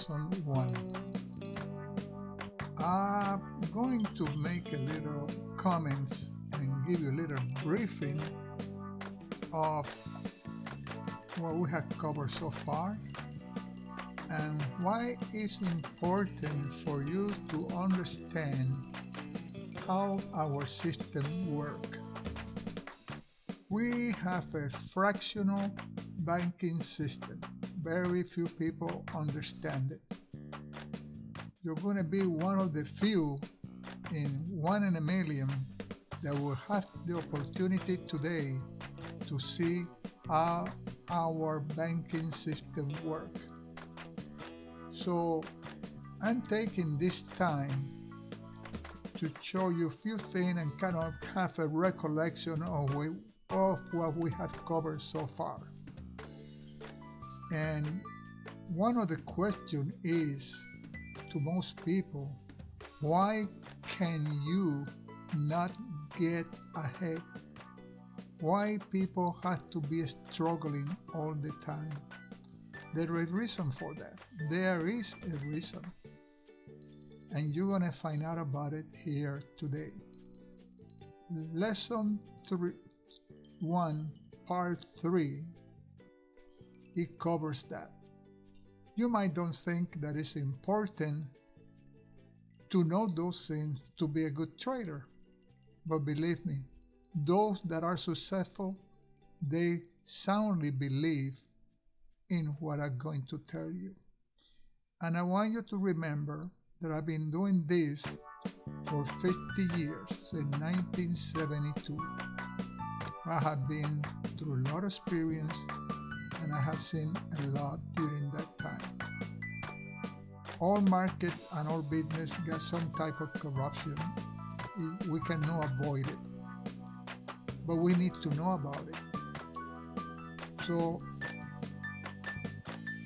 lesson 1. I'm going to make a little comments and give you a little briefing of what we have covered so far and why it's important for you to understand how our system works. We have a fractional banking system. Very few people understand it. You're going to be one of the few in 1 in a million that will have the opportunity today to see how our banking system works. So I'm taking this time to show you a few things and kind of have a recollection of what we have covered so far. And one of the questions is to most people, why can you not get ahead? Why people have to be struggling all the time? There is a reason for that. There is a reason. And you're going to find out about it here today. Lesson 1, part 3, it covers that. You might don't think that it's important to know those things to be a good trader. But believe me, those that are successful, they soundly believe in what I'm going to tell you. And I want you to remember that I've been doing this for 50 years, since 1972. I have been through a lot of experience and I have seen a lot during that time. All markets and all business got some type of corruption. We cannot avoid it, but we need to know about it. So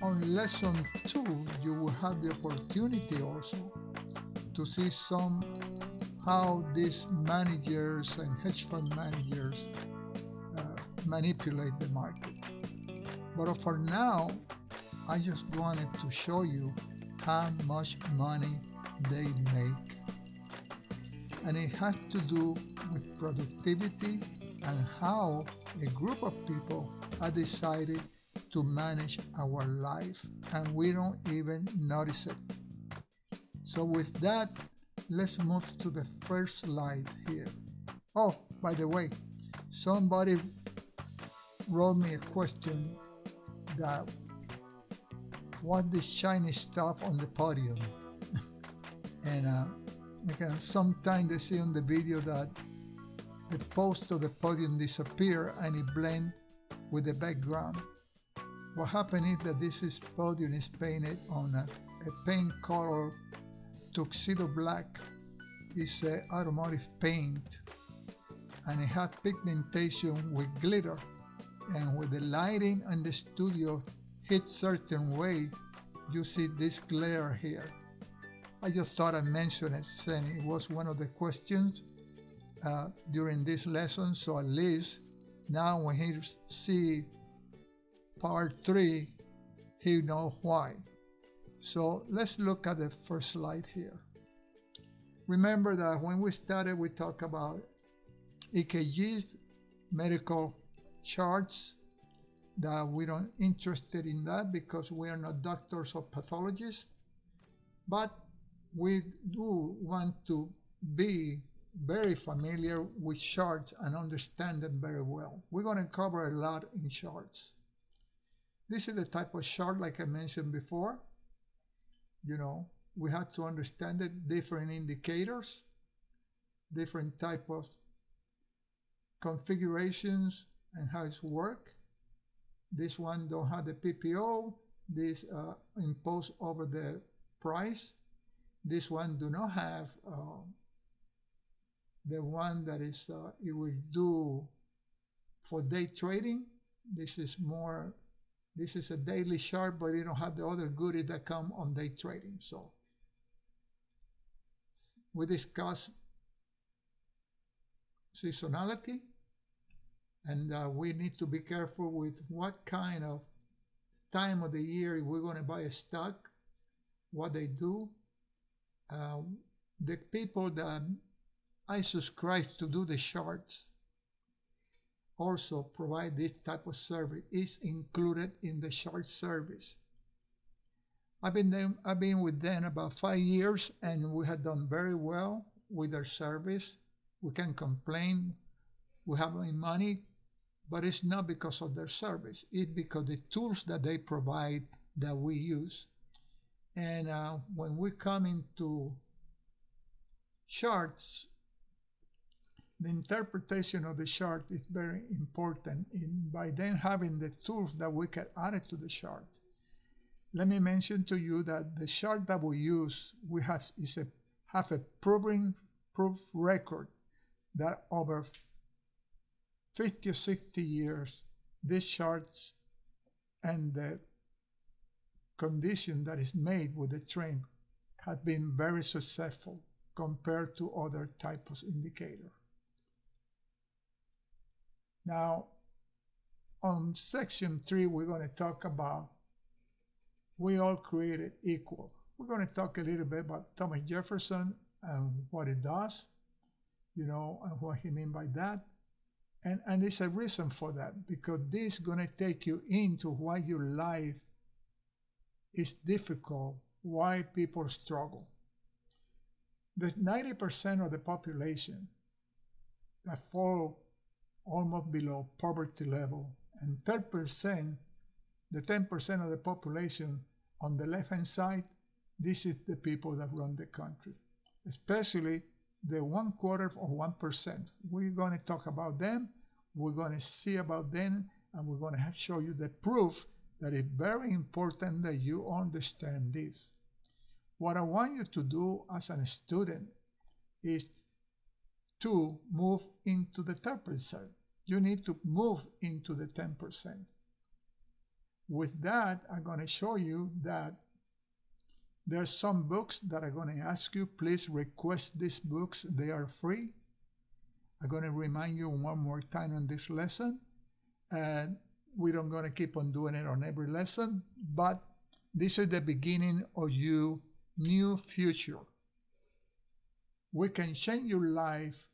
on lesson 2, you will have the opportunity also to see how these managers and hedge fund managers manipulate the market. But for now, I just wanted to show you how much money they make. And it has to do with productivity and how a group of people have decided to manage our life, and we don't even notice it. So with that, let's move to the first slide here. Oh, by the way, somebody wrote me a question that what this shiny stuff on the podium. And sometimes they see on the video that the post of the podium disappear and it blend with the background. What happened is that this podium is painted on a paint color tuxedo black. It's automotive paint, and it has pigmentation with glitter. And with the lighting in the studio hit certain way, you see this glare here. I just thought I'd mention it since it was one of the questions during this lesson. So at least now when he see part 3, he knows why. So let's look at the first slide here. Remember that when we started, we talked about EKGs, medical charts, that we don't interested in that because we are not doctors or pathologists, but we do want to be very familiar with charts and understand them very well. We're going to cover a lot in charts. This is the type of chart, like I mentioned before. We have to understand it, different indicators, different type of configurations and how it's work. This one don't have the PPO. This imposed over the price. This one do not have the one that is it will do for day trading. This is a daily chart, but it don't have the other goodies that come on day trading. So we discuss seasonality, and we need to be careful with what kind of time of the year we're going to buy a stock what they do. The people that I subscribe to do the charts also provide this type of service, is included in the chart service. I've been with them about 5 years, and we have done very well with their service. We can complain, we have money, but it's not because of their service. It's because the tools that they provide that we use. And when we come into charts, the interpretation of the chart is very important by then having the tools that we can add it to the chart. Let me mention to you that the chart that we use, have a proof record that over 50 or 60 years, these charts and the condition that is made with the trend have been very successful compared to other types of indicators. Now, on section 3, we're going to talk about we all created equal. We're going to talk a little bit about Thomas Jefferson and what it does, and what he means by that. And there's a reason for that, because this is going to take you into why your life is difficult, why people struggle. There's 90% of the population that fall almost below poverty level, and 10%, the 10% of the population on the left-hand side, this is the people that run the country, especially the 1/4 of 1%. We're going to talk about them, we're going to see about them, and we're going to show you the proof that it's very important that you understand this. What I want you to do as a student is to move into the 10%. You need to move into the 10%. With that, I'm going to show you that there's some books that I'm going to ask you, please request these books. They are free. I'm going to remind you one more time on this lesson. And we're not going to keep on doing it on every lesson, but this is the beginning of your new future. We can change your life,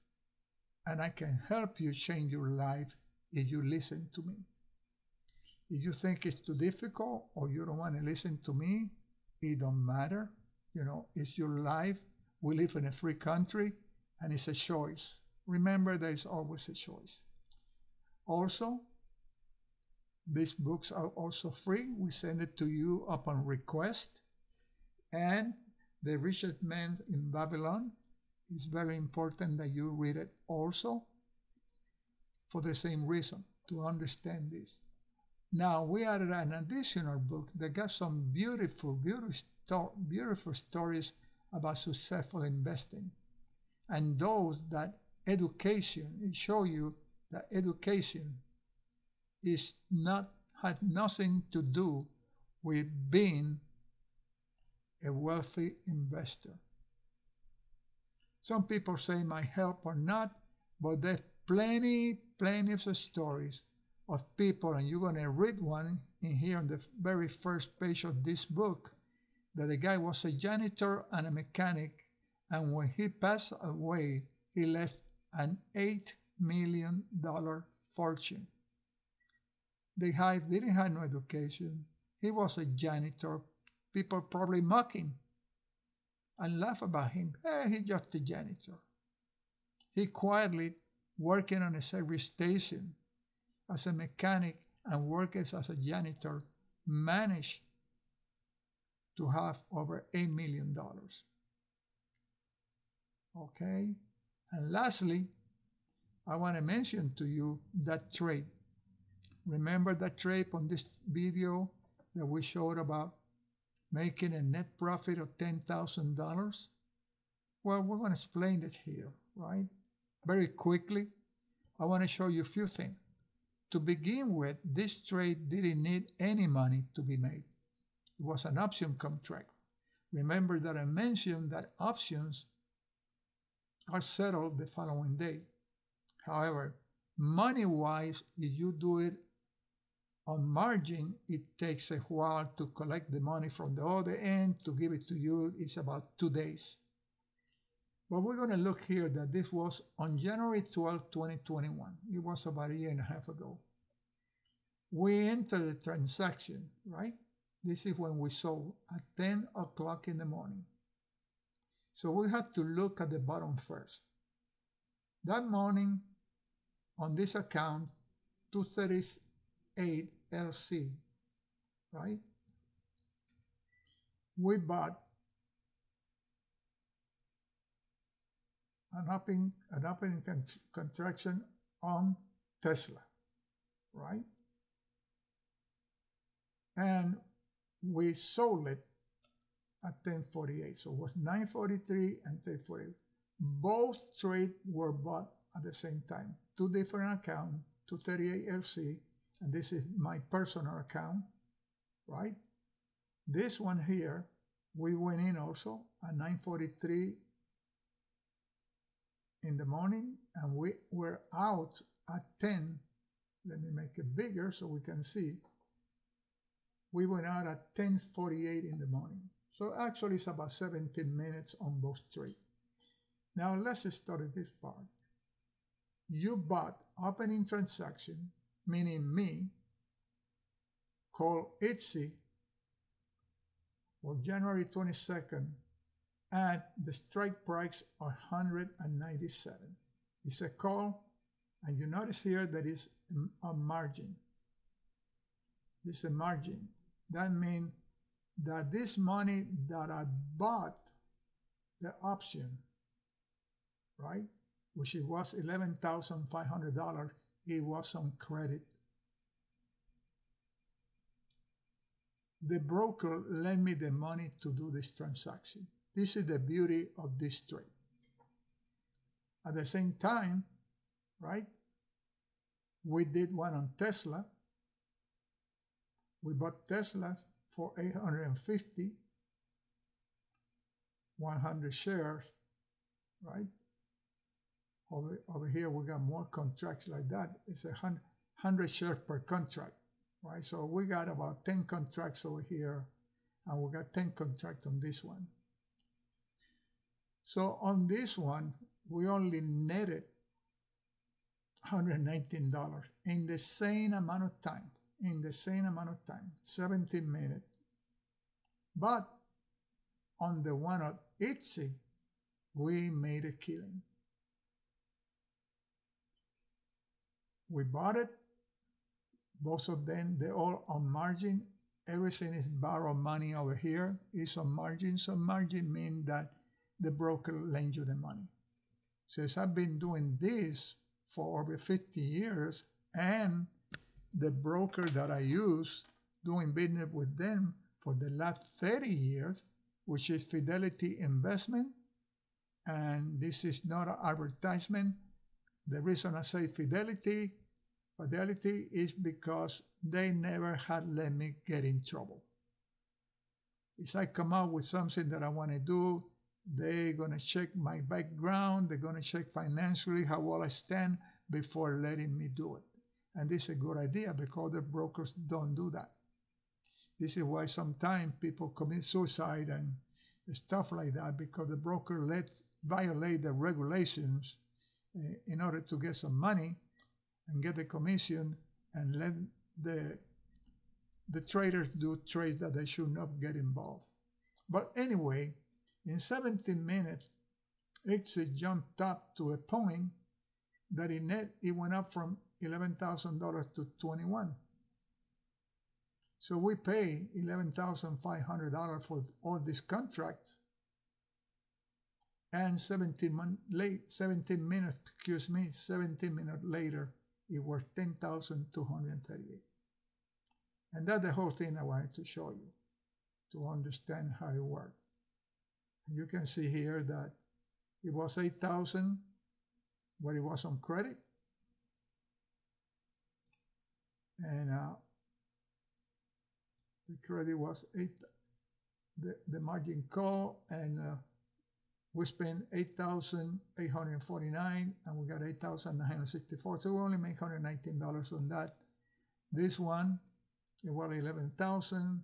and I can help you change your life if you listen to me. If you think it's too difficult or you don't want to listen to me, it don't matter. It's your life. We live in a free country, and it's a choice. Remember, there is always a choice. Also, these books are also free. We send it to you upon request. And the richest man in Babylon is very important that you read it also for the same reason, to understand this. Now, we added an additional book that got some beautiful stories about successful investing. And those that it show you that education had nothing to do with being a wealthy investor. Some people say might help or not, but there's plenty of stories of people, and you're going to read one in here on the very first page of this book, that the guy was a janitor and a mechanic, and when he passed away, he left an $8 million fortune. The guy didn't have no education. He was a janitor. People probably mock him and laugh about him. Hey, he's just a janitor. He quietly working on a service station as a mechanic and working as a janitor, managed to have over $8 million. Okay? And lastly, I want to mention to you that trade. Remember that trade on this video that we showed about making a net profit of $10,000? Well, we're going to explain it here, right? Very quickly, I want to show you a few things. To begin with, this trade didn't need any money to be made. It was an option contract. Remember that I mentioned that options are settled the following day. However, money-wise, if you do it On margin, it takes a while to collect the money from the other end to give it to you. It's about 2 days. But we're going to look here that this was on January 12, 2021. It was about a year and a half ago. We entered the transaction, right? This is when we sold at 10 o'clock in the morning. So we have to look at the bottom first. That morning, on this account, 238 LC, right? We bought an opening contraction on Tesla, right? And we sold it at 1048. So it was 943 and 1048. Both trades were bought at the same time. Two different accounts, 238 LC, and this is my personal account, right? This one here, we went in also at 9:43 in the morning, and we were out at 10. Let me make it bigger so we can see. We went out at 10:48 in the morning. So actually it's about 17 minutes on both trades. Now let's start this part. You bought opening transaction, meaning me, called ITSY for January 22nd at the strike price of 197. It's a call, and you notice here that it's a margin. It's a margin. That means that this money that I bought the option, right, which it was $11,500, it was on credit. The broker lent me the money to do this transaction. This is the beauty of this trade. At the same time, right, we did one on Tesla. We bought Tesla for $850, 100 shares, right? Over here, we got more contracts like that. It's 100 shares per contract, right? So we got about 10 contracts over here, and we got 10 contracts on this one. So on this one, we only netted $119 in the same amount of time, 17 minutes. But on the one of ITSY, we made a killing. We bought it, both of them, they're all on margin. Everything is borrowed money over here, is on margin. So margin means that the broker lends you the money. Since I've been doing this for over 50 years, and the broker that I use doing business with them for the last 30 years, which is Fidelity Investment, and this is not an advertisement. The reason I say Fidelity is because they never had let me get in trouble. If I come out with something that I want to do, they're going to check my background, they're going to check financially how well I stand before letting me do it. And this is a good idea because other brokers don't do that. This is why sometimes people commit suicide and stuff like that, because the broker violate the regulations in order to get some money and get the commission and let the traders do trades that they should not get involved. But anyway, in 17 minutes, it jumped up to a point that it went up from $11,000 to $21,000. So we pay $11,500 for all these contracts, and 17 minutes later, it was $10,238. And that's the whole thing I wanted to show you, to understand how it worked. And you can see here that it was $8,000, but it was on credit. And the credit was the margin call, and we spent $8,849, and we got $8,964. So we only make $119 on that. This one, It was 11,000,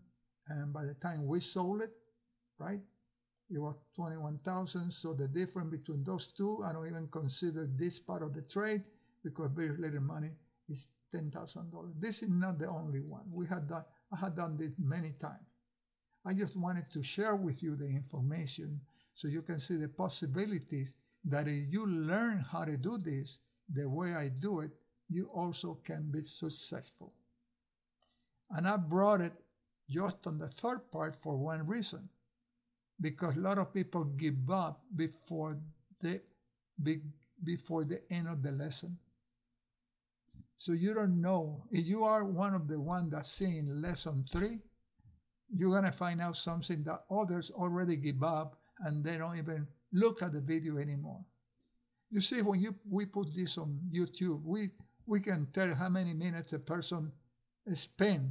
and by the time we sold it, right, it was 21,000. So the difference between those two, I don't even consider this part of the trade because very little money is $10,000. This is not the only one. I had done this many times. I just wanted to share with you the information so you can see the possibilities that if you learn how to do this the way I do it, you also can be successful. And I brought it just on the third part for one reason, because a lot of people give up before the end of the lesson. So you don't know. If you are one of the ones that's seeing lesson 3, you're going to find out something that others already give up and they don't even look at the video anymore. You see, when we put this on YouTube, we can tell how many minutes a person spent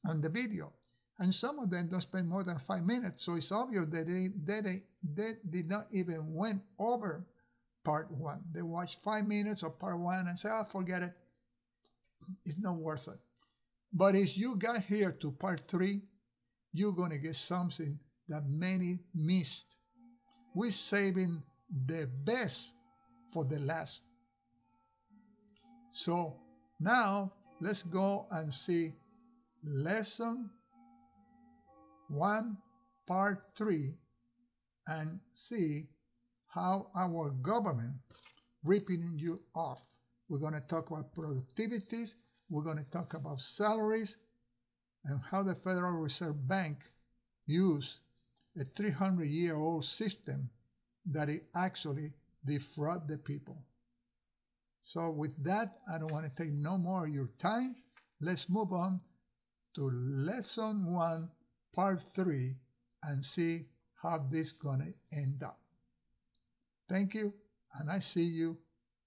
on the video. And some of them don't spend more than 5 minutes. So it's obvious that they did not even went over part 1. They watched 5 minutes of part 1 and say, oh, forget it. It's not worth it. But if you got here to part 3, you're going to get something that many missed. We're saving the best for the last. So now let's go and see lesson 1, part 3, and see how our government ripping you off. We're going to talk about productivities. We're going to talk about salaries and how the Federal Reserve Bank used a 300-year-old system that it actually defraud the people. So with that, I don't want to take no more of your time. Let's move on to lesson 1, part 3, and see how this is going to end up. Thank you, and I see you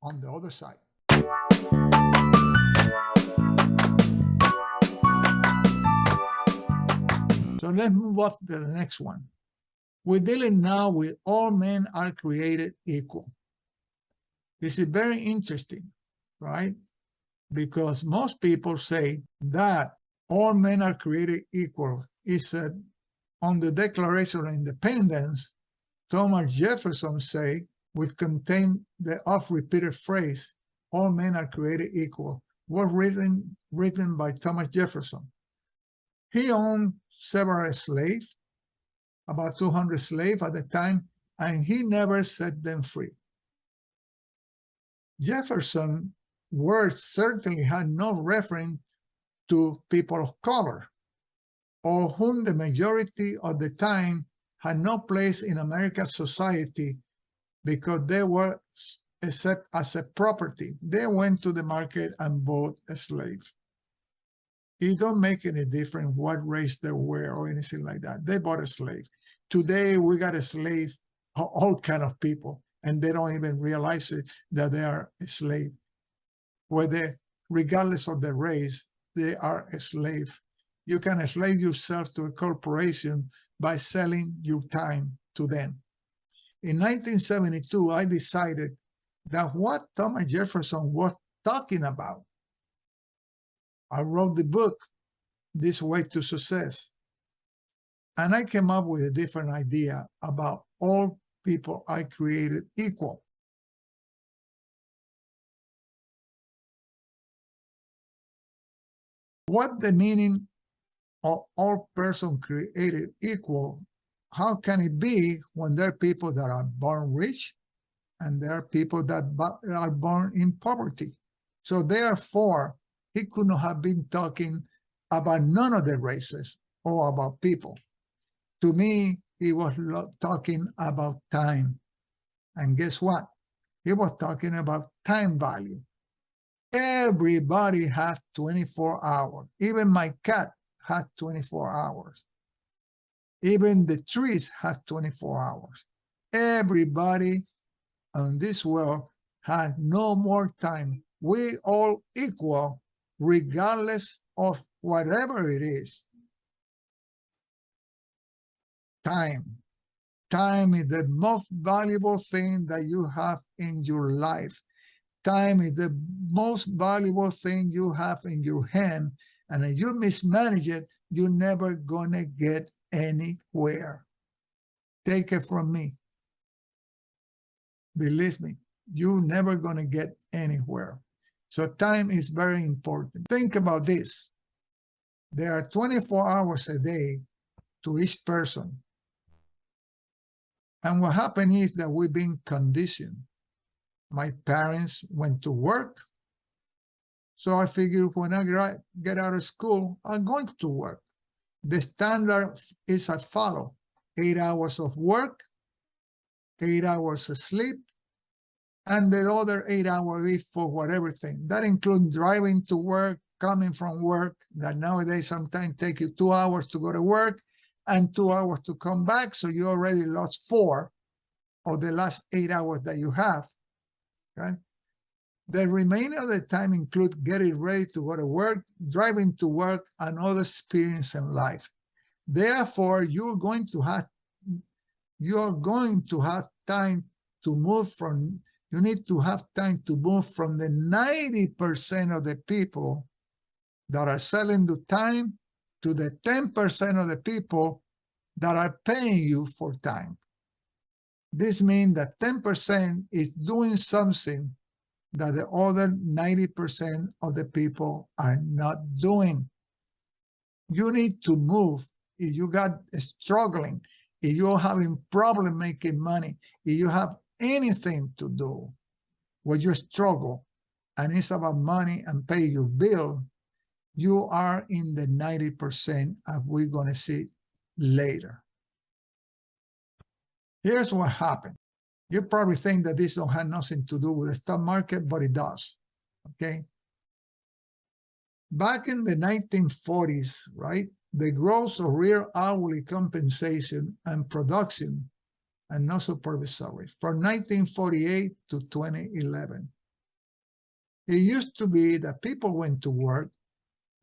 on the other side. So let's move on to the next one. We're dealing now with all men are created equal. This is very interesting, right? Because most people say that all men are created equal is said on the Declaration of Independence. Thomas Jefferson say, which contained the oft-repeated phrase, all men are created equal, was written by Thomas Jefferson. He owned several slaves, about 200 slaves at the time, and he never set them free. Jefferson's words certainly had no reference to people of color, or whom the majority of the time had no place in American society because they were accepted as a property. They went to the market and bought a slave. It don't make any difference what race they were or anything like that. They bought a slave. Today, we got a slave, all kind of people, and they don't even realize it, that they are a slave. Whether, regardless of the race, they are a slave. You can enslave yourself to a corporation by selling your time to them. In 1972, I decided that what Thomas Jefferson was talking about. I wrote the book, This Way to Success. And I came up with a different idea about all people I created equal. What the meaning of all persons created equal, how can it be when there are people that are born rich and there are people that are born in poverty? So therefore, he could not have been talking about none of the races or about people. To me, he was talking about time. And guess what? He was talking about time value. Everybody has 24 hours. Even my cat has 24 hours. Even the trees have 24 hours. Everybody on this world has no more time. We all equal regardless of whatever it is. Time. Time is the most valuable thing that you have in your life. Time is the most valuable thing you have in your hand, And if you mismanage it, you're never gonna get anywhere. Take it from me. Believe me, you're never gonna get anywhere. So time is very important. Think about this. There are 24 hours a day to each person. And what happened is that we've been conditioned. My parents went to work. So I figured when I get out of school, I'm going to work. The standard is as follows: 8 hours of work, 8 hours of sleep, and the other 8 hours is for whatever thing. That includes driving to work, coming from work, that nowadays sometimes take you 2 hours to go to work and 2 hours to come back. So you already lost 4 of the last 8 hours that you have. Okay? The remainder of the time includes getting ready to go to work, driving to work, and other experience in life. Therefore, you're going to have time to move from, you need to have time to move from the 90% of the people that are selling the time to the 10% of the people that are paying you for time. This means that 10% is doing something that the other 90% of the people are not doing. You need to move. If you got struggling, if you're having problem making money, if you have anything to do where you struggle and it's about money and pay your bill, you are in the 90%, as we're going to see later. Here's what happened. You probably think that this don't have nothing to do with the stock market, but it does. Okay. Back in the 1940s, right, the growth of real hourly compensation and production, and no supervisory, from 1948 to 2011. It used to be that people went to work.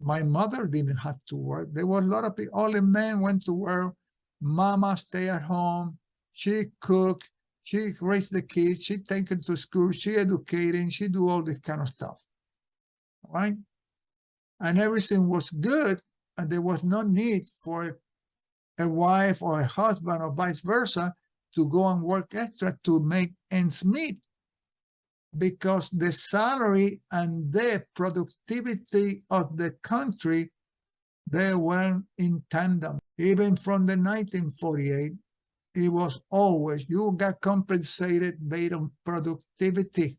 My mother didn't have to work. There were a lot of people, all the men went to work. Mama stay at home. She cooked. She raised the kids. She take them to school. She educating. She do all this kind of stuff. Right? And everything was good. And there was no need for a wife or a husband or vice versa to go and work extra to make ends meet, because the salary and the productivity of the country, they were in tandem. Even from the 1948, it was always, you got compensated based on productivity.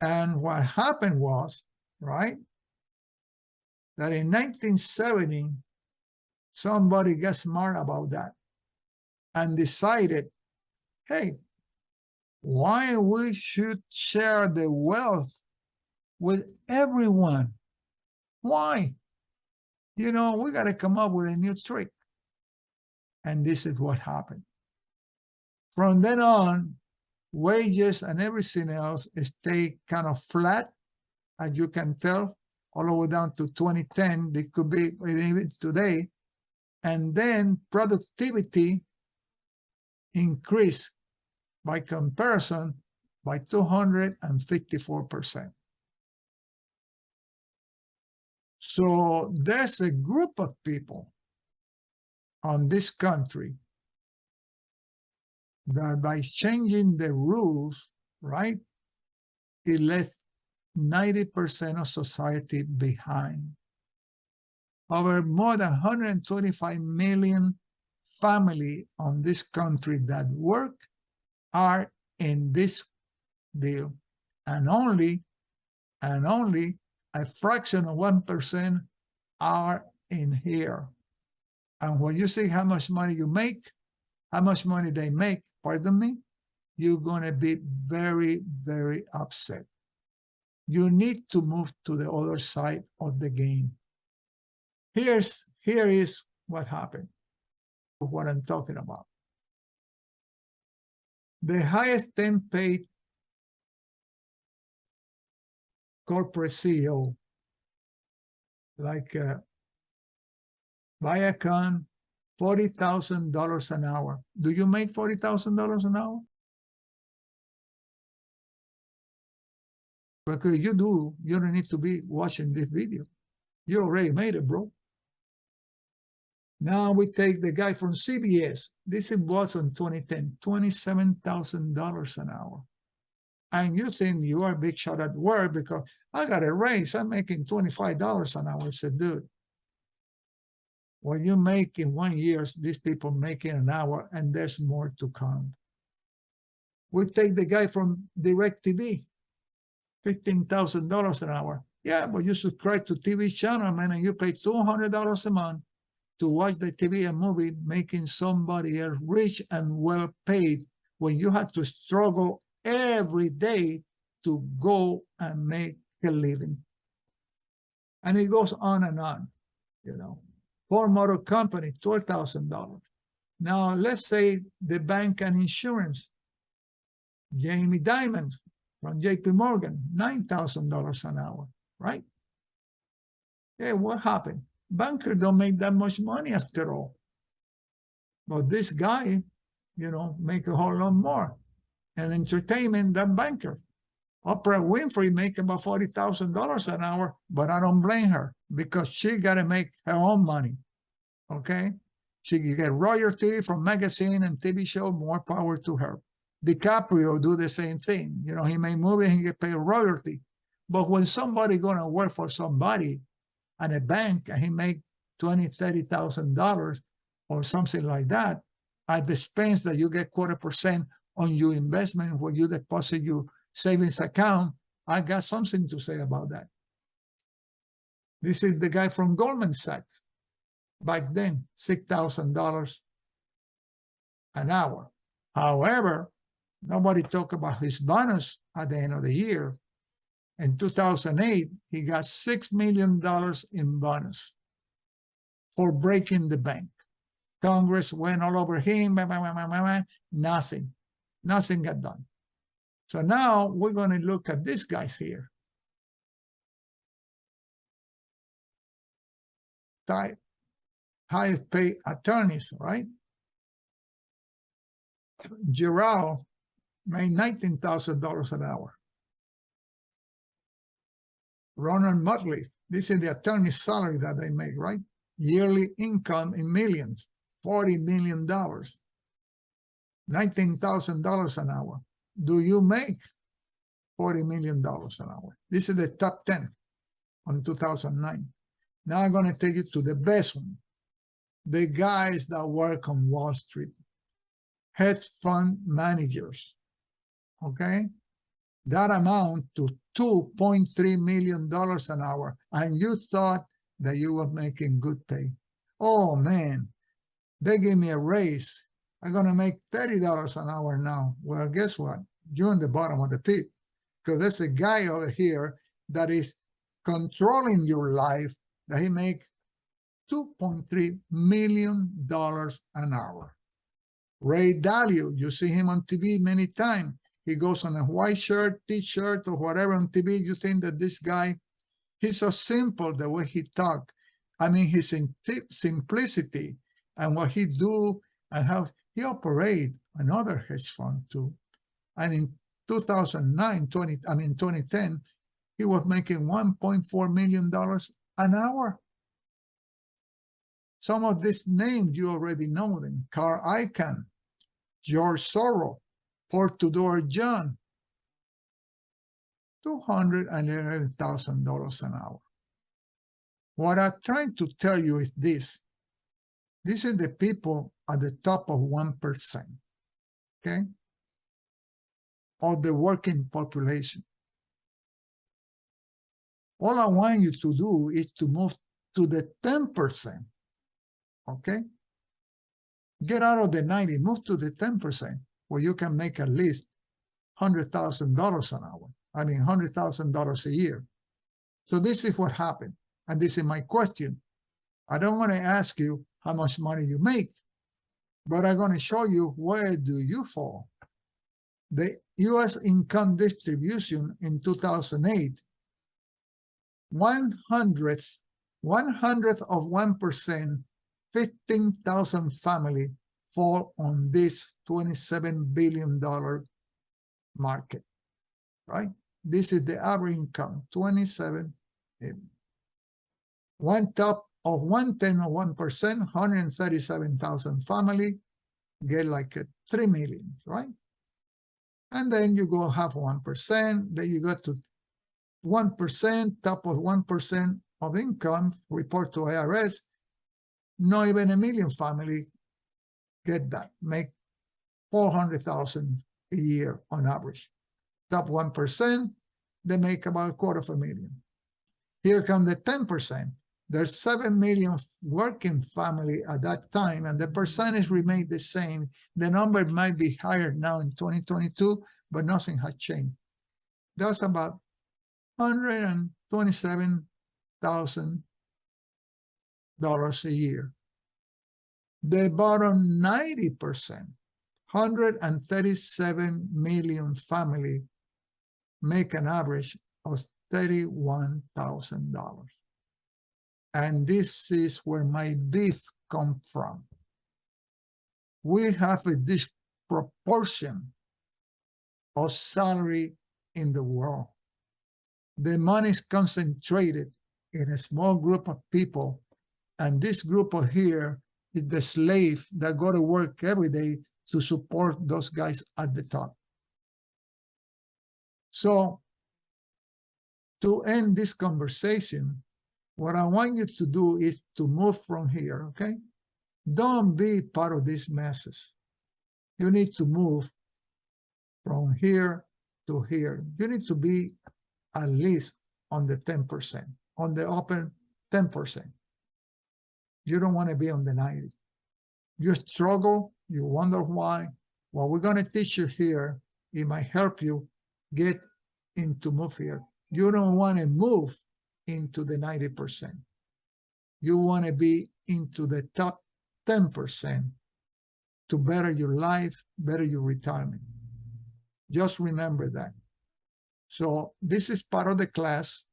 And what happened was, right, that in 1970, somebody got smart about that and decided, hey, why we should share the wealth with everyone? Why? You know, we got to come up with a new trick. And this is what happened. From then on, wages and everything else stay kind of flat, as you can tell, all the way down to 2010. It could be even today. And then productivity increased by comparison by 254%. So there's a group of people on this country that by changing the rules, right, it left 90% of society behind. Over more than 125 million families on this country that work are in this deal, and only a fraction of 1% are in here. And when you see how much money you make, how much money they make, pardon me, you're going to be very, very upset. You need to move to the other side of the game. Here is what happened, what I'm talking about. The highest 10 paid corporate CEO, like Viacom, $40,000 an hour. Do you make $40,000 an hour? Because you do, you don't need to be watching this video. You already made it, bro. Now we take the guy from CBS. This was in 2010, $27,000 an hour. And you think you are a big shot at work because I got a raise. I'm making $25 an hour. I said, dude, what you make in 1 year, these people make in an hour, and there's more to come. We take the guy from DirecTV, $15,000 an hour. Yeah, but you subscribe to TV channel, man, and you pay $200 a month to watch the TV and movie, making somebody else rich and well paid when you had to struggle every day to go and make a living. And it goes on and on, you know. Ford Motor Company, $12,000. Now, let's say the bank and insurance, Jamie Dimon from JP Morgan, $9,000 an hour, right? Yeah, what happened? Bankers don't make that much money after all. But this guy, you know, make a whole lot more. And entertainment than banker. Oprah Winfrey make about $40,000 an hour, but I don't blame her because she got to make her own money. Okay? She get royalty from magazine and TV show, more power to her. DiCaprio do the same thing. You know, he make movies, he get paid royalty. But when somebody gonna work for somebody at a bank and he make $20,000, $30,000 or something like that, at the expense that you get 0.25% on your investment when you deposit your savings account, I got something to say about that. This is the guy from Goldman Sachs. Back then, $6,000 an hour. However, nobody talked about his bonus at the end of the year. In 2008, he got $6 million in bonus for breaking the bank. Congress went all over him, nothing. Nothing got done. So now we're going to look at these guys here. Highest paid attorneys, right? Giroux made $19,000 an hour. Ronald Motley, this is the attorney's salary that they make, right? Yearly income in millions, $40 million, $19,000 an hour. Do you make $40 million an hour? This is the top 10 on 2009. Now I'm going to take you to the best one. The guys that work on Wall Street, hedge fund managers, okay? That amount to $2.3 million an hour, and you thought that you were making good pay. Oh, man, they gave me a raise. I'm going to make $30 an hour now. Well, guess what? You're in the bottom of the pit, because there's a guy over here that is controlling your life that he makes $2.3 million an hour. Ray Dalio, you see him on TV many times. He goes on a white shirt, t-shirt, or whatever on TV. You think that this guy, he's so simple the way he talk. I mean, his simplicity and what he do and how he operate another hedge fund too. And in 2010, he was making $1.4 million an hour. Some of these names, you already know them. Carl Icahn, George Soros, Portudor John, $211,000 an hour. What I'm trying to tell you is this. These are the people at the top of 1%, okay, of the working population. All I want you to do is to move to the 10%, okay? Get out of the 90, move to the 10%, where you can make at least $100,000 an hour. I mean, $100,000 a year. So this is what happened. And this is my question. I don't want to ask you how much money you make, but I'm going to show you where do you fall. The U.S. income distribution in 2008, 100th of 1%, 15,000 families fall on this $27 billion market, right? This is the average income, 27 billion. One top of 1/10 of 1%, 137,000 family get like 3 million, right? And then you go half 1%, then you go to 1%, top of 1% of income, report to IRS. Not even a million family get that, make 400,000 a year on average. Top 1%, they make about $250,000. Here come the 10%. There's 7 million working family at that time, and the percentage remained the same. The number might be higher now in 2022, but nothing has changed. That's about $127,000 a year. The bottom 90%, 137 million family, make an average of $31,000. And this is where my beef comes from. We have a disproportion of salary in the world. The money is concentrated in a small group of people, and this group of here is the slave that go to work every day to support those guys at the top. So, to end this conversation, what I want you to do is to move from here, okay? Don't be part of these messes. You need to move from here to here. You need to be at least on the 10%, on the open 10%. You don't want to be on the 90. You struggle, you wonder why. What we're going to teach you here, it might help you get into move here. You don't want to move into the 90%. You want to be into the top 10% to better your life, better your retirement. Just remember that. So this is part of the class.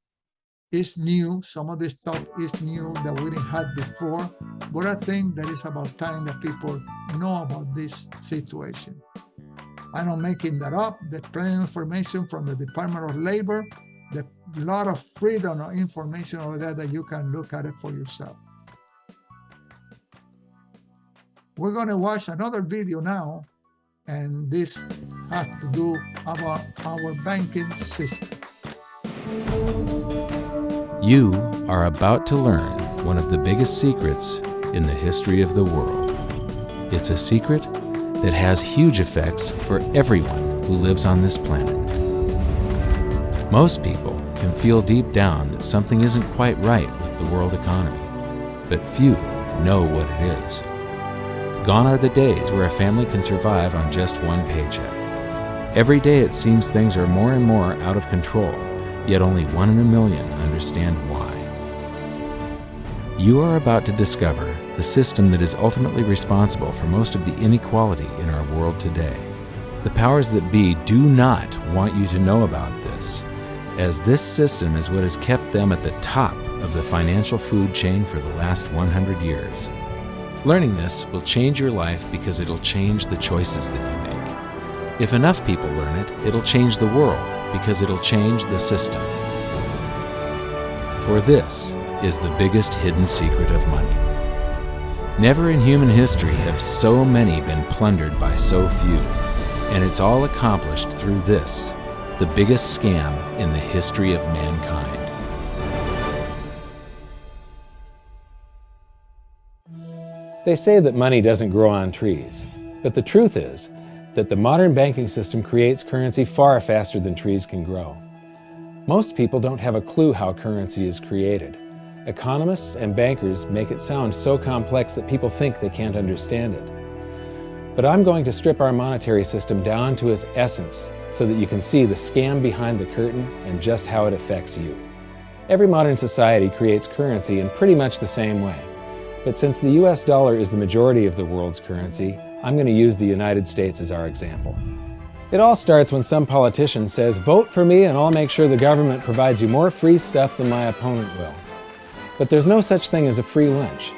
It's new. Some of the stuff is new that we didn't have before, but I think that it's about time that people know about this situation. I'm not making that up. There's plenty of information from the Department of Labor. There's a lot of freedom of information over there that you can look at it for yourself. We're going to watch another video now, and this has to do about our banking system. You are about to learn one of the biggest secrets in the history of the world. It's a secret that has huge effects for everyone who lives on this planet. Most people can feel deep down that something isn't quite right with the world economy, but few know what it is. Gone are the days where a family can survive on just one paycheck. Every day it seems things are more and more out of control, yet only 1 in a million understand why. You are about to discover the system that is ultimately responsible for most of the inequality in our world today. The powers that be do not want you to know about this, as this system is what has kept them at the top of the financial food chain for the last 100 years. Learning this will change your life because it'll change the choices that you make. If enough people learn it, it'll change the world because it'll change the system. For this is the biggest hidden secret of money. Never in human history have so many been plundered by so few, and it's all accomplished through this, the biggest scam in the history of mankind. They say that money doesn't grow on trees, but the truth is that the modern banking system creates currency far faster than trees can grow. Most people don't have a clue how currency is created. Economists and bankers make it sound so complex that people think they can't understand it. But I'm going to strip our monetary system down to its essence so that you can see the scam behind the curtain and just how it affects you. Every modern society creates currency in pretty much the same way. But since the US dollar is the majority of the world's currency, I'm going to use the United States as our example. It all starts when some politician says, "Vote for me and I'll make sure the government provides you more free stuff than my opponent will." But there's no such thing as a free lunch.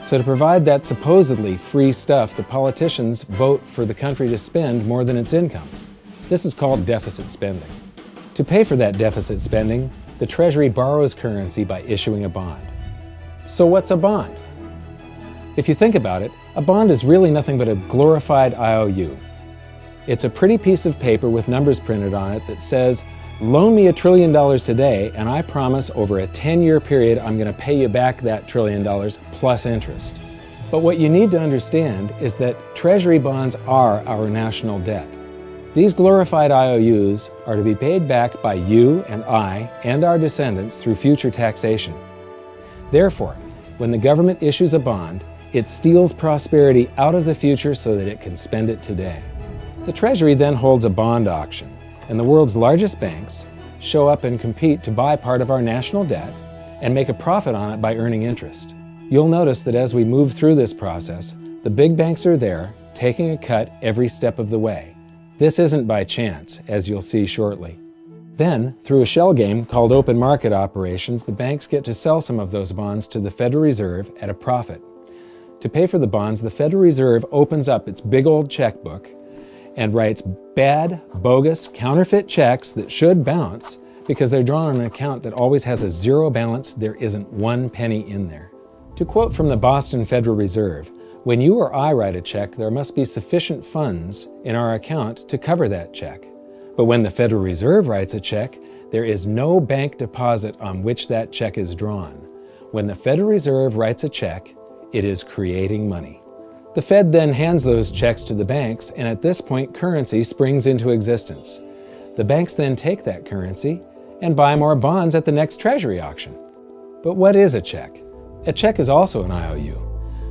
So to provide that supposedly free stuff, the politicians vote for the country to spend more than its income. This is called deficit spending. To pay for that deficit spending, the Treasury borrows currency by issuing a bond. So what's a bond? If you think about it, a bond is really nothing but a glorified IOU. It's a pretty piece of paper with numbers printed on it that says, loan me $1 trillion today, and I promise over a 10-year period I'm going to pay you back that $1 trillion plus interest. But what you need to understand is that Treasury bonds are our national debt. These glorified IOUs are to be paid back by you and I and our descendants through future taxation. Therefore, when the government issues a bond, it steals prosperity out of the future so that it can spend it today. The Treasury then holds a bond auction, and the world's largest banks show up and compete to buy part of our national debt and make a profit on it by earning interest. You'll notice that as we move through this process, the big banks are there, taking a cut every step of the way. This isn't by chance, as you'll see shortly. Then, through a shell game called open market operations, the banks get to sell some of those bonds to the Federal Reserve at a profit. To pay for the bonds, the Federal Reserve opens up its big old checkbook and writes bad, bogus, counterfeit checks that should bounce because they're drawn on an account that always has a zero balance. There isn't one penny in there. To quote from the Boston Federal Reserve, when you or I write a check, there must be sufficient funds in our account to cover that check. But when the Federal Reserve writes a check, there is no bank deposit on which that check is drawn. When the Federal Reserve writes a check, it is creating money. The Fed then hands those checks to the banks, and at this point, currency springs into existence. The banks then take that currency and buy more bonds at the next Treasury auction. But what is a check? A check is also an IOU.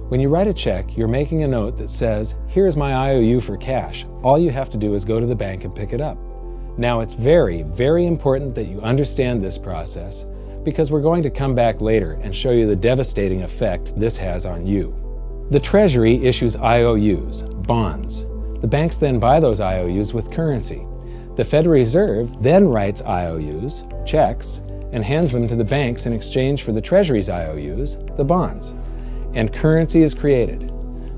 When you write a check, you're making a note that says, here's my IOU for cash. All you have to do is go to the bank and pick it up. Now, it's very, very important that you understand this process because we're going to come back later and show you the devastating effect this has on you. The Treasury issues IOUs, bonds. The banks then buy those IOUs with currency. The Federal Reserve then writes IOUs, checks, and hands them to the banks in exchange for the Treasury's IOUs, the bonds. And currency is created.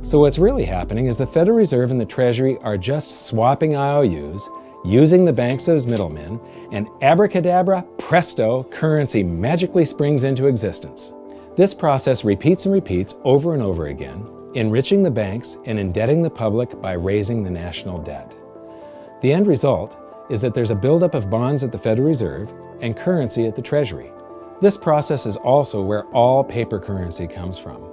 So what's really happening is the Federal Reserve and the Treasury are just swapping IOUs, using the banks as middlemen, and abracadabra, presto, currency magically springs into existence. This process repeats and repeats over and over again, enriching the banks and indebting the public by raising the national debt. The end result is that there's a buildup of bonds at the Federal Reserve and currency at the Treasury. This process is also where all paper currency comes from.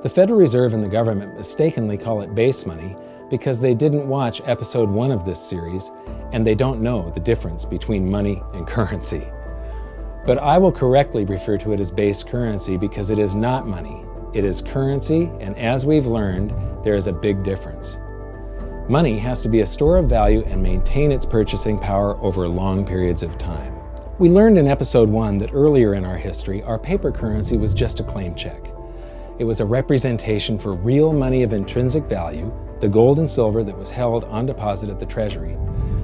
The Federal Reserve and the government mistakenly call it base money because they didn't watch episode 1 of this series and they don't know the difference between money and currency. But I will correctly refer to it as base currency because it is not money. It is currency, and as we've learned, there is a big difference. Money has to be a store of value and maintain its purchasing power over long periods of time. We learned in episode 1 that earlier in our history, our paper currency was just a claim check. It was a representation for real money of intrinsic value, the gold and silver that was held on deposit at the Treasury.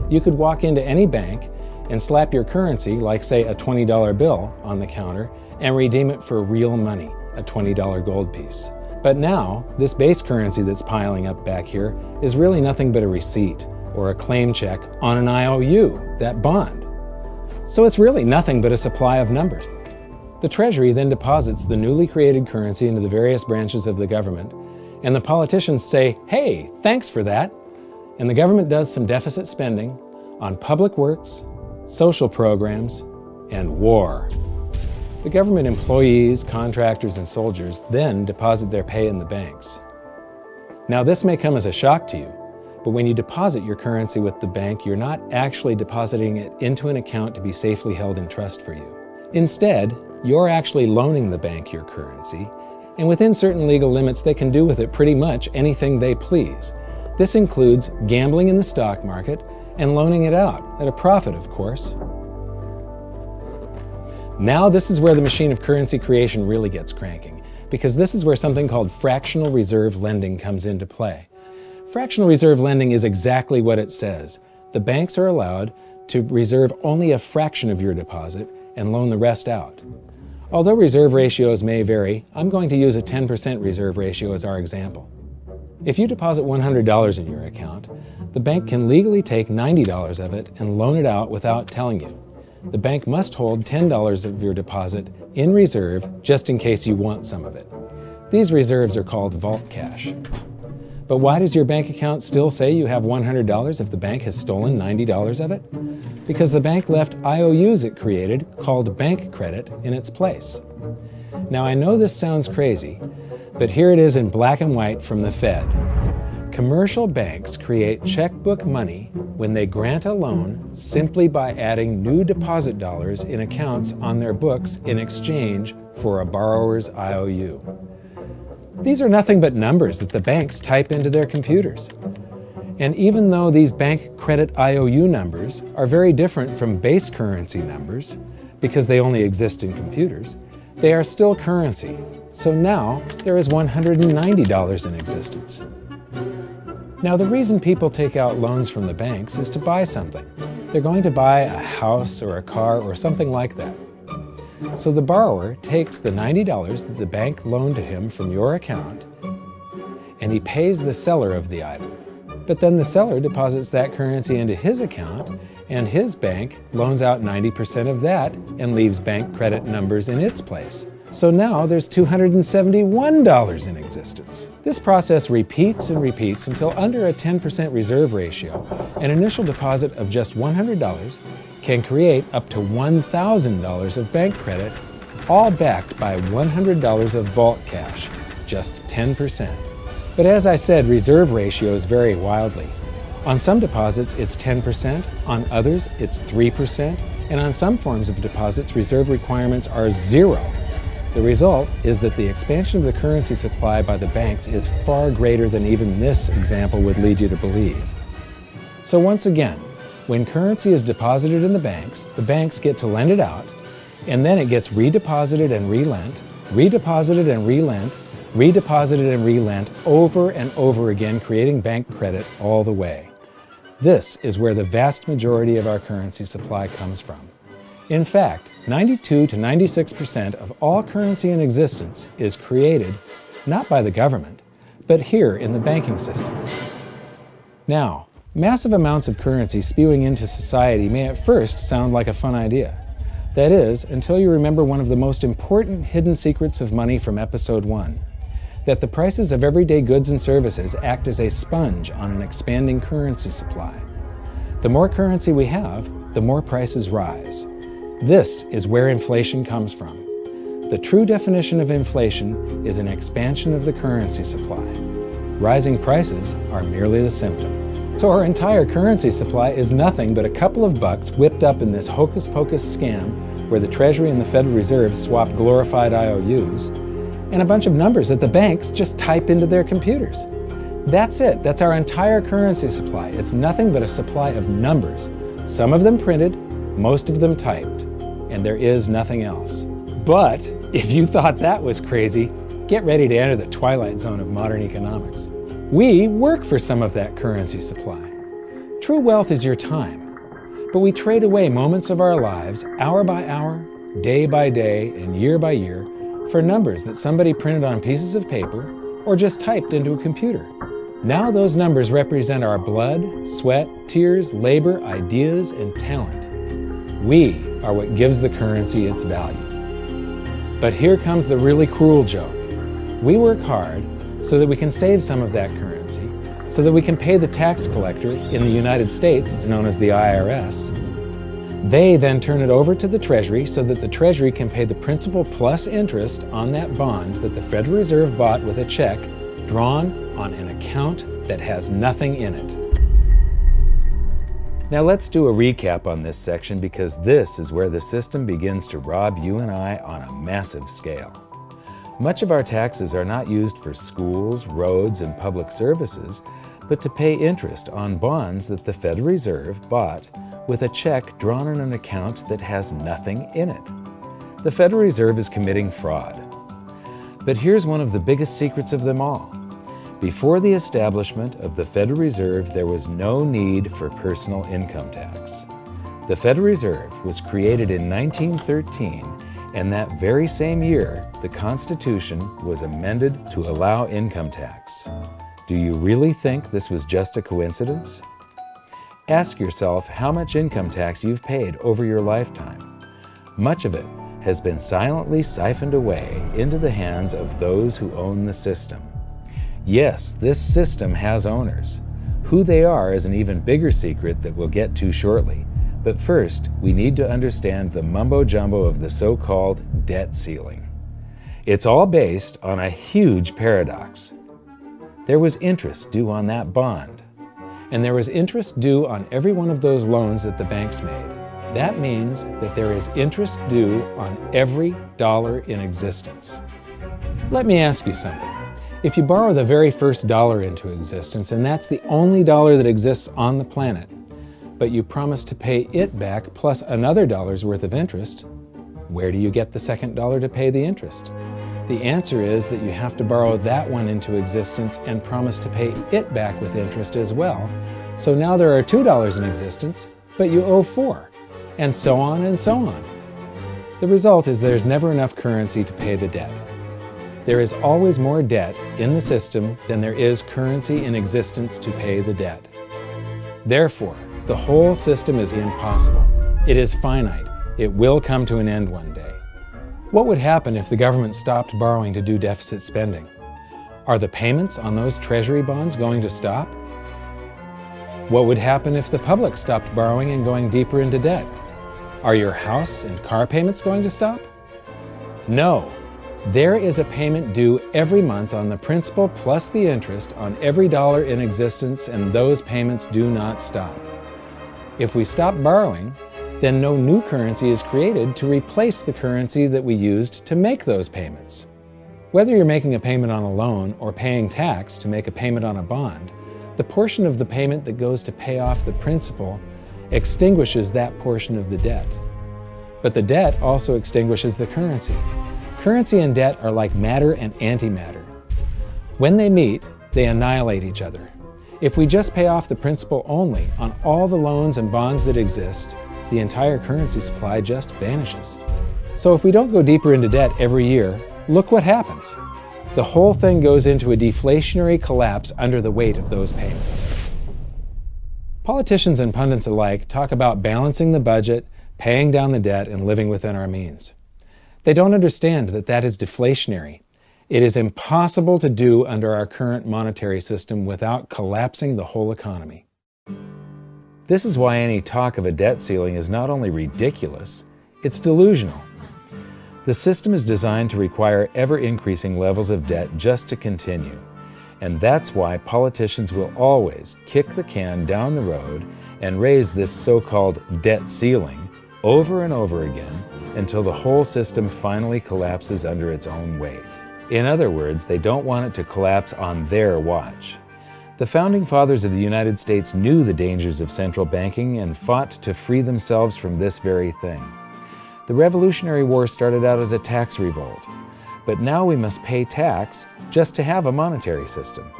You could walk into any bank and slap your currency, like say a $20 bill, on the counter and redeem it for real money, a $20 gold piece. But now, this base currency that's piling up back here is really nothing but a receipt or a claim check on an IOU, that bond. So it's really nothing but a supply of numbers. The Treasury then deposits the newly created currency into the various branches of the government, and the politicians say, hey, thanks for that. And the government does some deficit spending on public works, social programs, and war. The government employees, contractors, and soldiers then deposit their pay in the banks. Now, this may come as a shock to you, but when you deposit your currency with the bank, you're not actually depositing it into an account to be safely held in trust for you. Instead, you're actually loaning the bank your currency, and within certain legal limits, they can do with it pretty much anything they please. This includes gambling in the stock market and loaning it out, at a profit, of course. Now this is where the machine of currency creation really gets cranking, because this is where something called fractional reserve lending comes into play. Fractional reserve lending is exactly what it says. The banks are allowed to reserve only a fraction of your deposit and loan the rest out. Although reserve ratios may vary, I'm going to use a 10% reserve ratio as our example. If you deposit $100 in your account, the bank can legally take $90 of it and loan it out without telling you. the bank must hold $10 of your deposit in reserve just in case you want some of it. These reserves are called vault cash. But why does your bank account still say you have $100 if the bank has stolen $90 of it? Because the bank left IOUs it created, called bank credit, in its place. Now I know this sounds crazy, but here it is in black and white from the Fed. Commercial banks create checkbook money when they grant a loan simply by adding new deposit dollars in accounts on their books in exchange for a borrower's IOU. These are nothing but numbers that the banks type into their computers. And even though these bank credit IOU numbers are very different from base currency numbers, because they only exist in computers, they are still currency. So now there is $190 in existence. Now the reason people take out loans from the banks is to buy something. They're going to buy a house or a car or something like that. So the borrower takes the $90 that the bank loaned to him from your account and he pays the seller of the item. But then the seller deposits that currency into his account and his bank loans out 90% of that and leaves bank credit numbers in its place. So now there's $271 in existence. This process repeats and repeats until under a 10% reserve ratio, an initial deposit of just $100 can create up to $1,000 of bank credit, all backed by $100 of vault cash, just 10%. But as I said, reserve ratios vary wildly. On some deposits, it's 10%, on others, it's 3%, and on some forms of deposits, reserve requirements are 0. The result is that the expansion of the currency supply by the banks is far greater than even this example would lead you to believe. So once again, when currency is deposited in the banks get to lend it out, and then it gets redeposited and relent, redeposited and relent, redeposited and relent over and over again, creating bank credit all the way. This is where the vast majority of our currency supply comes from. In fact, 92 to 96% of all currency in existence is created not by the government, but here in the banking system. Now, massive amounts of currency spewing into society may at first sound like a fun idea. That is, until you remember one of the most important hidden secrets of money from episode 1, that the prices of everyday goods and services act as a sponge on an expanding currency supply. The more currency we have, the more prices rise. This is where inflation comes from. The true definition of inflation is an expansion of the currency supply. Rising prices are merely the symptom. So our entire currency supply is nothing but a couple of bucks whipped up in this hocus-pocus scam where the Treasury and the Federal Reserve swap glorified IOUs, and a bunch of numbers that the banks just type into their computers. That's it. That's our entire currency supply. It's nothing but a supply of numbers. Some of them printed, most of them typed, and there is nothing else. But if you thought that was crazy, get ready to enter the twilight zone of modern economics. We work for some of that currency supply. True wealth is your time, but we trade away moments of our lives, hour by hour, day by day, and year by year, for numbers that somebody printed on pieces of paper or just typed into a computer. Now those numbers represent our blood, sweat, tears, labor, ideas, and talent. We are what gives the currency its value. But here comes the really cruel joke. We work hard so that we can save some of that currency, so that we can pay the tax collector. In the United States, it's known as the IRS. They then turn it over to the Treasury so that the Treasury can pay the principal plus interest on that bond that the Federal Reserve bought with a check drawn on an account that has nothing in it. Now let's do a recap on this section, because this is where the system begins to rob you and I on a massive scale. Much of our taxes are not used for schools, roads, and public services, but to pay interest on bonds that the Federal Reserve bought with a check drawn on an account that has nothing in it. The Federal Reserve is committing fraud. But here's one of the biggest secrets of them all. Before the establishment of the Federal Reserve, there was no need for personal income tax. The Federal Reserve was created in 1913, and that very same year, the Constitution was amended to allow income tax. Do you really think this was just a coincidence? Ask yourself how much income tax you've paid over your lifetime. Much of it has been silently siphoned away into the hands of those who own the system. Yes, this system has owners. Who they are is an even bigger secret that we'll get to shortly. But first, we need to understand the mumbo-jumbo of the so-called debt ceiling. It's all based on a huge paradox. There was interest due on that bond, and there was interest due on every one of those loans that the banks made. That means that there is interest due on every dollar in existence. Let me ask you something. If you borrow the very first dollar into existence, and that's the only dollar that exists on the planet, but you promise to pay it back plus another dollar's worth of interest, where do you get the second dollar to pay the interest? The answer is that you have to borrow that one into existence and promise to pay it back with interest as well. So now there are $2 in existence, but you owe $4, and so on and so on. The result is there's never enough currency to pay the debt. There is always more debt in the system than there is currency in existence to pay the debt. Therefore, the whole system is impossible. It is finite. It will come to an end one day. What would happen if the government stopped borrowing to do deficit spending? Are the payments on those treasury bonds going to stop? What would happen if the public stopped borrowing and going deeper into debt? Are your house and car payments going to stop? No. There is a payment due every month on the principal plus the interest on every dollar in existence, and those payments do not stop. If we stop borrowing, then no new currency is created to replace the currency that we used to make those payments. Whether you're making a payment on a loan or paying tax to make a payment on a bond, the portion of the payment that goes to pay off the principal extinguishes that portion of the debt. But the debt also extinguishes the currency. Currency and debt are like matter and antimatter. When they meet, they annihilate each other. If we just pay off the principal only on all the loans and bonds that exist, the entire currency supply just vanishes. So if we don't go deeper into debt every year, look what happens. The whole thing goes into a deflationary collapse under the weight of those payments. Politicians and pundits alike talk about balancing the budget, paying down the debt, and living within our means. They don't understand that that is deflationary. It is impossible to do under our current monetary system without collapsing the whole economy. This is why any talk of a debt ceiling is not only ridiculous, it's delusional. The system is designed to require ever-increasing levels of debt just to continue, and that's why politicians will always kick the can down the road and raise this so-called debt ceiling over and over again until the whole system finally collapses under its own weight. In other words, they don't want it to collapse on their watch. The Founding Fathers of the United States knew the dangers of central banking and fought to free themselves from this very thing. The Revolutionary War started out as a tax revolt, but now we must pay tax just to have a monetary system.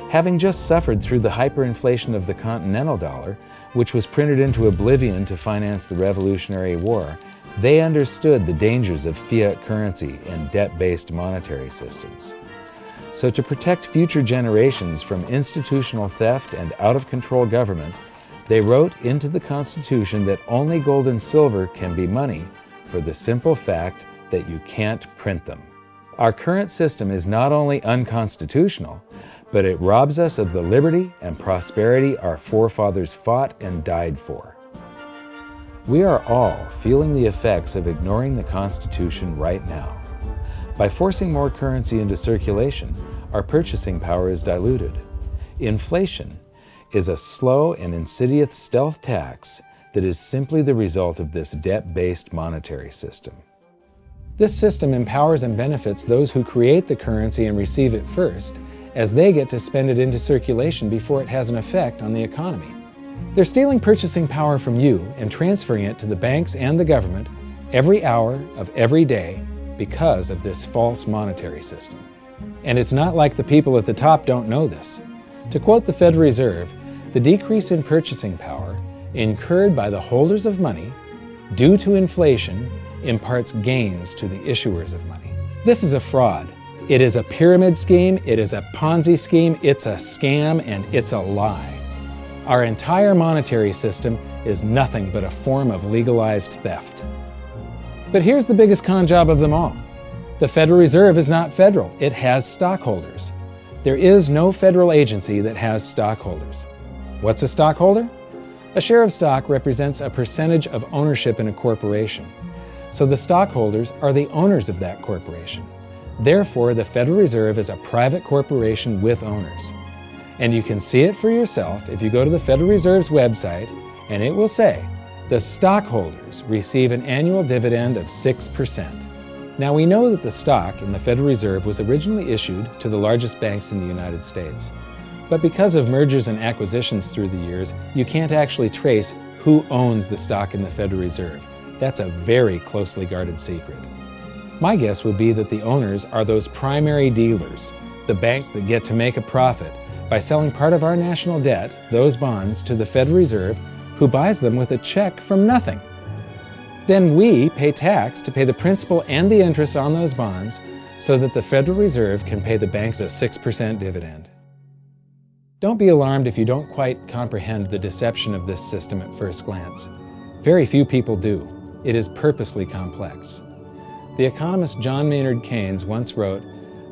Having just suffered through the hyperinflation of the continental dollar, which was printed into oblivion to finance the Revolutionary War, they understood the dangers of fiat currency and debt-based monetary systems. So to protect future generations from institutional theft and out-of-control government, they wrote into the Constitution that only gold and silver can be money for the simple fact that you can't print them. Our current system is not only unconstitutional, but it robs us of the liberty and prosperity our forefathers fought and died for. We are all feeling the effects of ignoring the Constitution right now. By forcing more currency into circulation, our purchasing power is diluted. Inflation is a slow and insidious stealth tax that is simply the result of this debt-based monetary system. This system empowers and benefits those who create the currency and receive it first, as they get to spend it into circulation before it has an effect on the economy. They're stealing purchasing power from you and transferring it to the banks and the government every hour of every day because of this false monetary system. And it's not like the people at the top don't know this. To quote the Federal Reserve, the decrease in purchasing power incurred by the holders of money due to inflation imparts gains to the issuers of money. This is a fraud. It is a pyramid scheme, it is a Ponzi scheme, it's a scam, and it's a lie. Our entire monetary system is nothing but a form of legalized theft. But here's the biggest con job of them all. The Federal Reserve is not federal. It has stockholders. There is no federal agency that has stockholders. What's a stockholder? A share of stock represents a percentage of ownership in a corporation. So the stockholders are the owners of that corporation. Therefore, the Federal Reserve is a private corporation with owners. And you can see it for yourself if you go to the Federal Reserve's website, and it will say, the stockholders receive an annual dividend of 6%. Now we know that the stock in the Federal Reserve was originally issued to the largest banks in the United States. But because of mergers and acquisitions through the years, you can't actually trace who owns the stock in the Federal Reserve. That's a very closely guarded secret. My guess would be that the owners are those primary dealers, the banks that get to make a profit by selling part of our national debt, those bonds, to the Federal Reserve, who buys them with a check from nothing. Then we pay tax to pay the principal and the interest on those bonds so that the Federal Reserve can pay the banks a 6% dividend. Don't be alarmed if you don't quite comprehend the deception of this system at first glance. Very few people do. It is purposely complex. The economist John Maynard Keynes once wrote,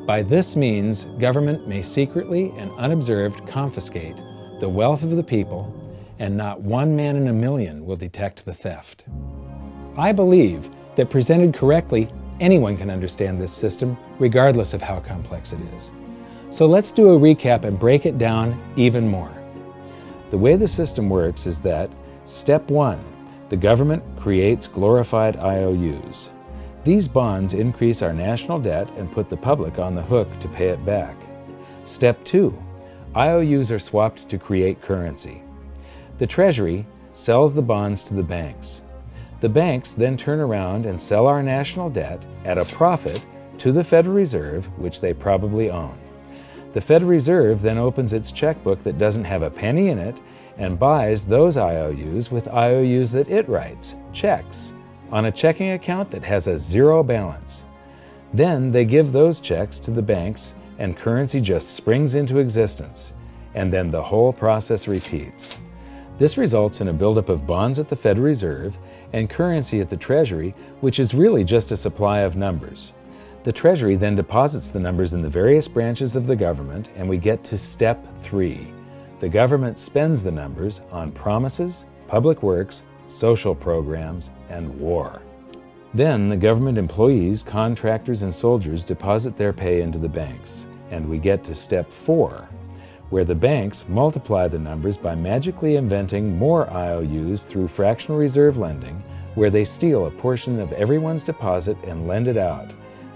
"By this means, government may secretly and unobserved confiscate the wealth of the people, and not one man in a million will detect the theft." I believe that presented correctly, anyone can understand this system, regardless of how complex it is. So let's do a recap and break it down even more. The way the system works is that, step 1, the government creates glorified IOUs. These bonds increase our national debt and put the public on the hook to pay it back. Step 2, IOUs are swapped to create currency. The Treasury sells the bonds to the banks. The banks then turn around and sell our national debt at a profit to the Federal Reserve, which they probably own. The Federal Reserve then opens its checkbook that doesn't have a penny in it and buys those IOUs with IOUs that it writes, checks, on a checking account that has a zero balance. Then they give those checks to the banks and currency just springs into existence, and then the whole process repeats. This results in a buildup of bonds at the Federal Reserve and currency at the Treasury, which is really just a supply of numbers. The Treasury then deposits the numbers in the various branches of the government, and we get to step 3. The government spends the numbers on promises, public works, social programs, and war. Then the government employees, contractors, and soldiers deposit their pay into the banks, and we get to step 4, where the banks multiply the numbers by magically inventing more IOUs through fractional reserve lending, where they steal a portion of everyone's deposit and lend it out.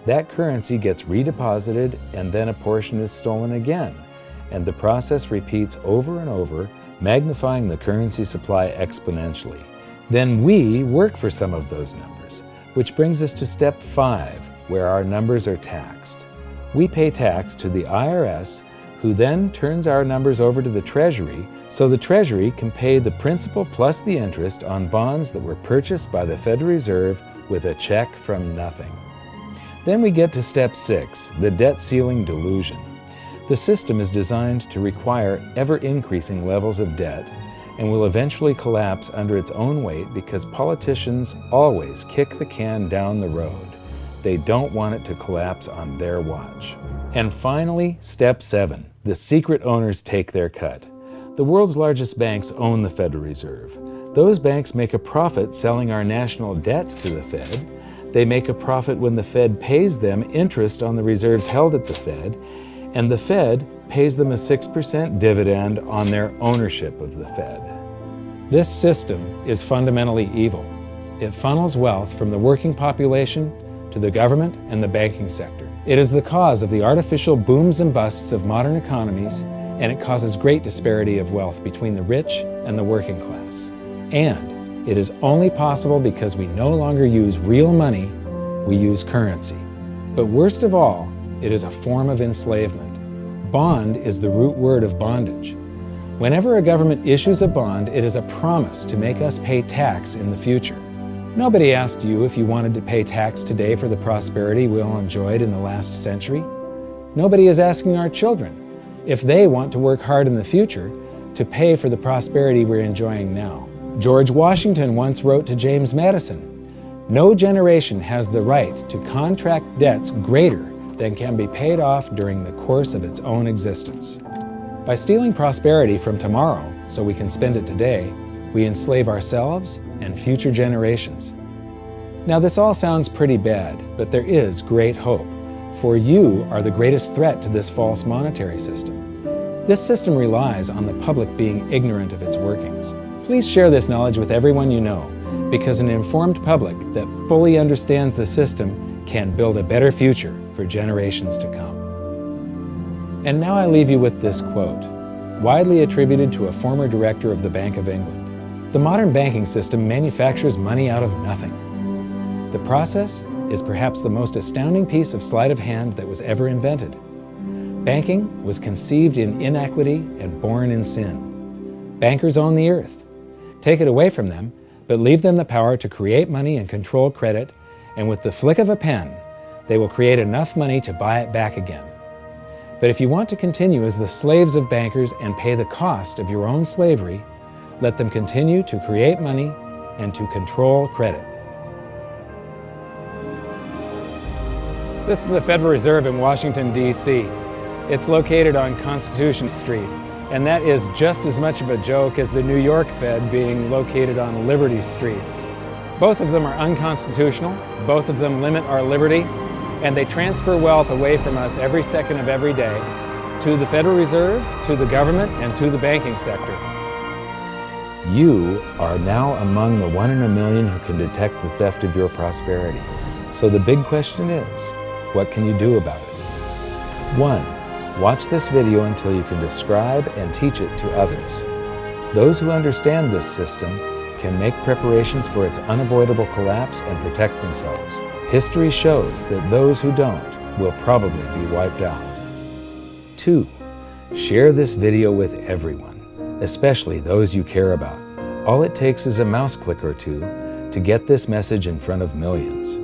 That currency gets redeposited, and then a portion is stolen again, and the process repeats over and over, magnifying the currency supply exponentially. Then we work for some of those numbers, which brings us to step 5, where our numbers are taxed. We pay tax to the IRS, who then turns our numbers over to the Treasury, so the Treasury can pay the principal plus the interest on bonds that were purchased by the Federal Reserve with a check from nothing. Then we get to step 6, the debt ceiling delusion. The system is designed to require ever-increasing levels of debt and will eventually collapse under its own weight because politicians always kick the can down the road. They don't want it to collapse on their watch. And finally, step 7, the secret owners take their cut. The world's largest banks own the Federal Reserve. Those banks make a profit selling our national debt to the Fed. They make a profit when the Fed pays them interest on the reserves held at the Fed, and the Fed pays them a 6% dividend on their ownership of the Fed. This system is fundamentally evil. It funnels wealth from the working population to the government and the banking sector. It is the cause of the artificial booms and busts of modern economies, and it causes great disparity of wealth between the rich and the working class. And it is only possible because we no longer use real money, we use currency. But worst of all, it is a form of enslavement. Bond is the root word of bondage. Whenever a government issues a bond, it is a promise to make us pay tax in the future. Nobody asked you if you wanted to pay tax today for the prosperity we all enjoyed in the last century. Nobody is asking our children if they want to work hard in the future to pay for the prosperity we're enjoying now. George Washington once wrote to James Madison, "No generation has the right to contract debts greater than can be paid off during the course of its own existence." By stealing prosperity from tomorrow so we can spend it today, we enslave ourselves and future generations. Now, this all sounds pretty bad, but there is great hope, for you are the greatest threat to this false monetary system. This system relies on the public being ignorant of its workings. Please share this knowledge with everyone you know, because an informed public that fully understands the system can build a better future for generations to come. And now I leave you with this quote, widely attributed to a former director of the Bank of England. "The modern banking system manufactures money out of nothing. The process is perhaps the most astounding piece of sleight of hand that was ever invented. Banking was conceived in inequity and born in sin. Bankers own the earth. Take it away from them, but leave them the power to create money and control credit, and with the flick of a pen, they will create enough money to buy it back again. But if you want to continue as the slaves of bankers and pay the cost of your own slavery, let them continue to create money and to control credit." This is the Federal Reserve in Washington, D.C. It's located on Constitution Street, and that is just as much of a joke as the New York Fed being located on Liberty Street. Both of them are unconstitutional, both of them limit our liberty, and they transfer wealth away from us every second of every day to the Federal Reserve, to the government, and to the banking sector. You are now among the 1 in a million who can detect the theft of your prosperity. So the big question is, what can you do about it? 1. Watch this video until you can describe and teach it to others. Those who understand this system can make preparations for its unavoidable collapse and protect themselves. History shows that those who don't will probably be wiped out. 2. Share this video with everyone, especially those you care about. All it takes is a mouse click or two to get this message in front of millions.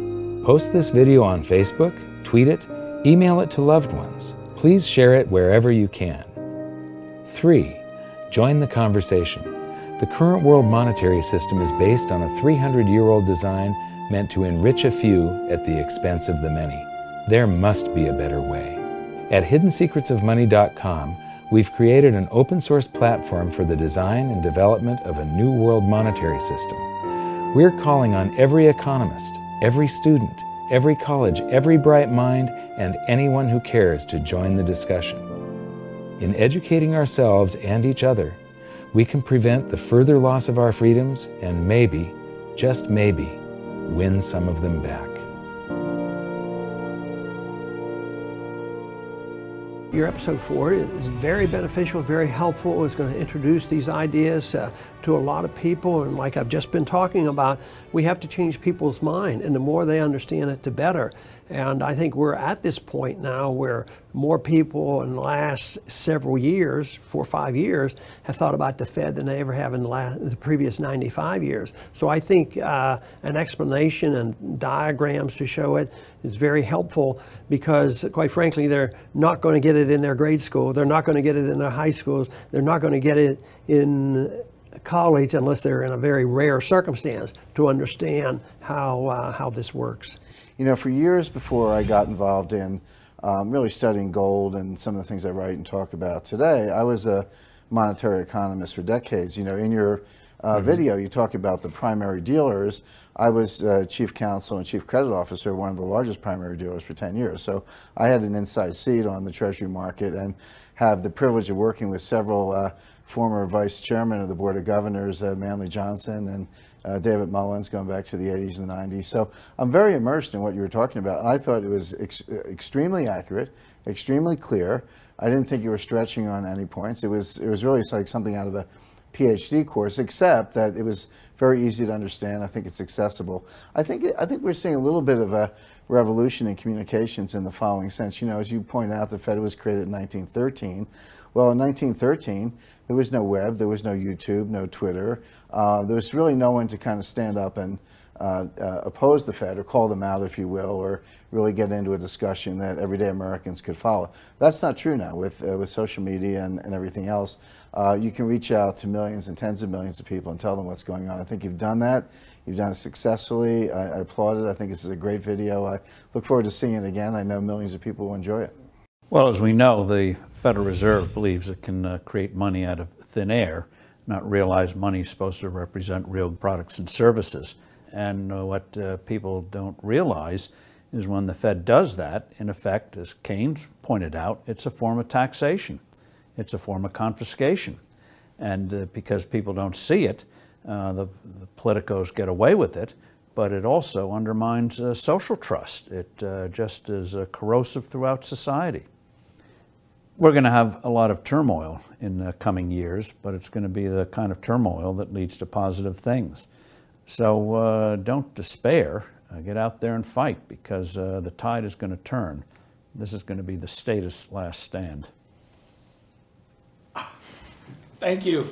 Post this video on Facebook, tweet it, email it to loved ones. Please share it wherever you can. 3. Join the conversation. The current world monetary system is based on a 300-year-old design meant to enrich a few at the expense of the many. There must be a better way. At hiddensecretsofmoney.com, we've created an open-source platform for the design and development of a new world monetary system. We're calling on every economist, every student, every college, every bright mind, and anyone who cares to join the discussion. In educating ourselves and each other, we can prevent the further loss of our freedoms and maybe, just maybe, win some of them back. Your episode 4 is very beneficial, very helpful. It's going to introduce these ideas to a lot of people, and like I've just been talking about, we have to change people's mind, and the more they understand it, the better. And I think we're at this point now where more people in the last several years, 4 or 5 years, have thought about the Fed than they ever have in the previous 95 years. So I think an explanation and diagrams to show it is very helpful, because quite frankly, they're not going to get it in their grade school. They're not going to get it in their high schools. They're not going to get it in college unless they're in a very rare circumstance to understand how this works. You know, for years before I got involved in really studying gold and some of the things I write and talk about today, I was a monetary economist for decades. You know, in your video, you talk about the primary dealers. I was chief counsel and chief credit officer of one of the largest primary dealers for 10 years. So I had an inside seat on the Treasury market and have the privilege of working with several former vice chairmen of the Board of Governors, Manley Johnson and David Mullins, going back to the 80s and the 90s. So I'm very immersed in what you were talking about. And I thought it was extremely accurate, extremely clear. I didn't think you were stretching on any points. It was really like something out of a PhD course, except that it was very easy to understand. I think it's accessible. I think we're seeing a little bit of a revolution in communications in the following sense. You know, as you pointed out, the Fed was created in 1913. Well, in 1913, there was no web, there was no YouTube, no Twitter. There was really no one to kind of stand up and oppose the Fed or call them out, if you will, or really get into a discussion that everyday Americans could follow. That's not true now with social media and everything else. You can reach out to millions and tens of millions of people and tell them what's going on. I think you've done that. You've done it successfully. I applaud it. I think this is a great video. I look forward to seeing it again. I know millions of people will enjoy it. Well, as we know, the Federal Reserve believes it can create money out of thin air, not realize money is supposed to represent real products and services. And what people don't realize is when the Fed does that, in effect, as Keynes pointed out, it's a form of taxation. It's a form of confiscation. And because people don't see it, the politicos get away with it, but it also undermines social trust. It just is corrosive throughout society. We're going to have a lot of turmoil in the coming years, but it's going to be the kind of turmoil that leads to positive things. So don't despair. Get out there and fight, because the tide is going to turn. This is going to be the status last stand. Thank you.